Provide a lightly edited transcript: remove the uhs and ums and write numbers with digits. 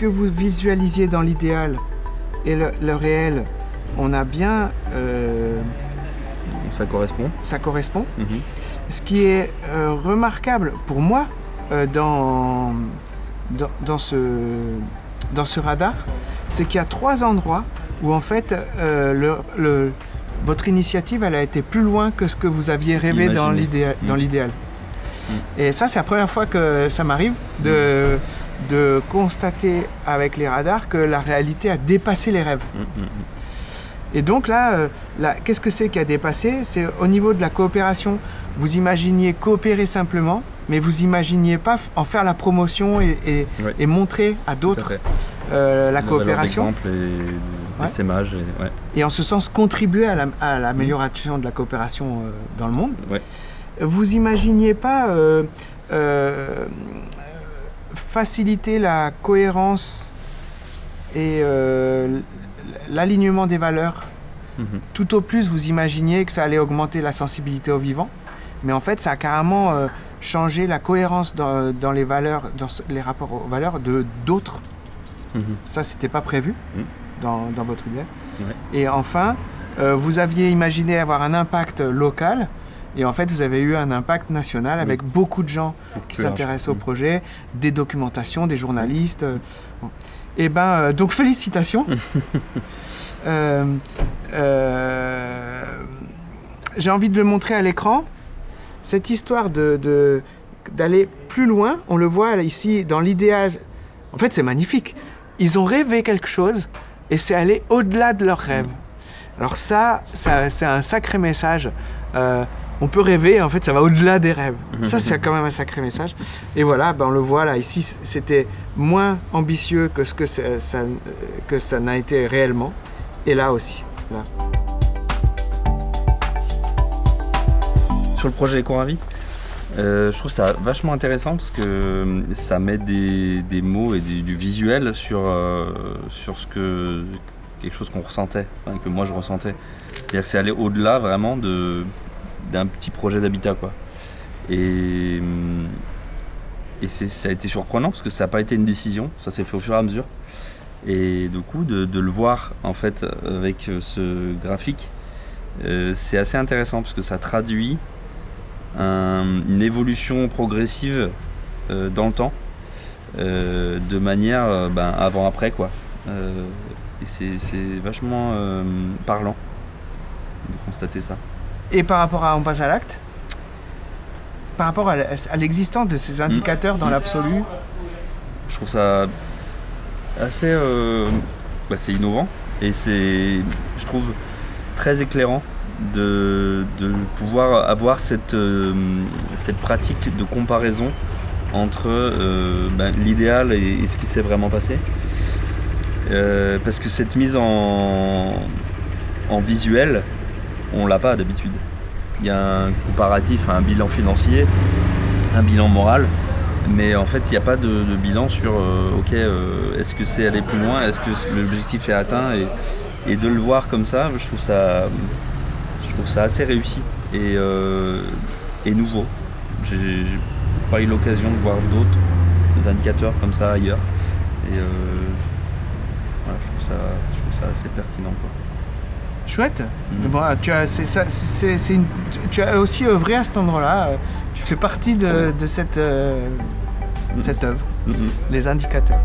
que vous visualisiez dans l'idéal et le réel, on a bien... ça correspond. Ça correspond. Ce qui est remarquable pour moi dans ce radar, c'est qu'il y a 3 endroits où en fait votre initiative elle a été plus loin que ce que vous aviez rêvé dans l'idéal. Et ça c'est la première fois que ça m'arrive de constater avec les radars que la réalité a dépassé les rêves. Et donc là, qu'est-ce que c'est qui a dépassé? C'est au niveau de la coopération. Vous imaginiez coopérer simplement, mais vous imaginiez pas en faire la promotion et montrer à d'autres la coopération. Exemple et l'essaimage. Et en ce sens, contribuer à l'amélioration de la coopération dans le monde. Vous imaginiez pas faciliter la cohérence et l'alignement des valeurs. Tout au plus, vous imaginiez que ça allait augmenter la sensibilité au vivant, mais en fait, ça a carrément changé la cohérence dans les valeurs, dans les rapports aux valeurs de d'autres. Ça, c'était pas prévu dans votre idée. Et enfin, vous aviez imaginé avoir un impact local, et en fait, vous avez eu un impact national avec beaucoup de gens qui s'intéressent au projet, des documentations, des journalistes. Et ben, donc félicitations. J'ai envie de le montrer à l'écran. Cette histoire d'aller plus loin, on le voit ici dans l'idéal. En fait, c'est magnifique. Ils ont rêvé quelque chose et c'est aller au-delà de leurs rêves. Alors ça c'est un sacré message. On peut rêver, en fait, ça va au-delà des rêves. Ça, c'est quand même un sacré message. Et voilà, ben, on le voit là. Ici, c'était moins ambitieux que ce que ça n'a été réellement. Et là aussi. Là. Sur le projet Ecoravi, je trouve ça vachement intéressant parce que ça met des mots et du visuel sur quelque chose qu'on ressentait, enfin, que moi je ressentais. C'est-à-dire que c'est aller au-delà vraiment d'un petit projet d'habitat, quoi. Et ça a été surprenant parce que ça n'a pas été une décision, ça s'est fait au fur et à mesure. Et du coup, de le voir en fait avec ce graphique, c'est assez intéressant parce que ça traduit une évolution progressive dans le temps, de manière avant-après, quoi. Et c'est vachement parlant de constater ça. Et par rapport à On passe à l'acte, par rapport à l'existence de ces indicateurs dans l'absolu, je trouve ça assez c'est innovant et c'est, je trouve, très éclairant de pouvoir avoir cette pratique de comparaison entre l'idéal et ce qui s'est vraiment passé, parce que cette mise en visuel, on l'a pas d'habitude. Il y a un comparatif, un bilan financier, un bilan moral, mais en fait il n'y a pas de bilan sur est-ce que c'est aller plus loin, est-ce que l'objectif est atteint, et de le voir comme ça, je trouve ça assez réussi et nouveau. J'ai pas eu l'occasion de voir d'autres indicateurs comme ça ailleurs, et voilà, je trouve ça assez pertinent, quoi. Chouette. Bon, tu as aussi œuvré à cet endroit-là. Tu fais partie de cette œuvre, les indicateurs.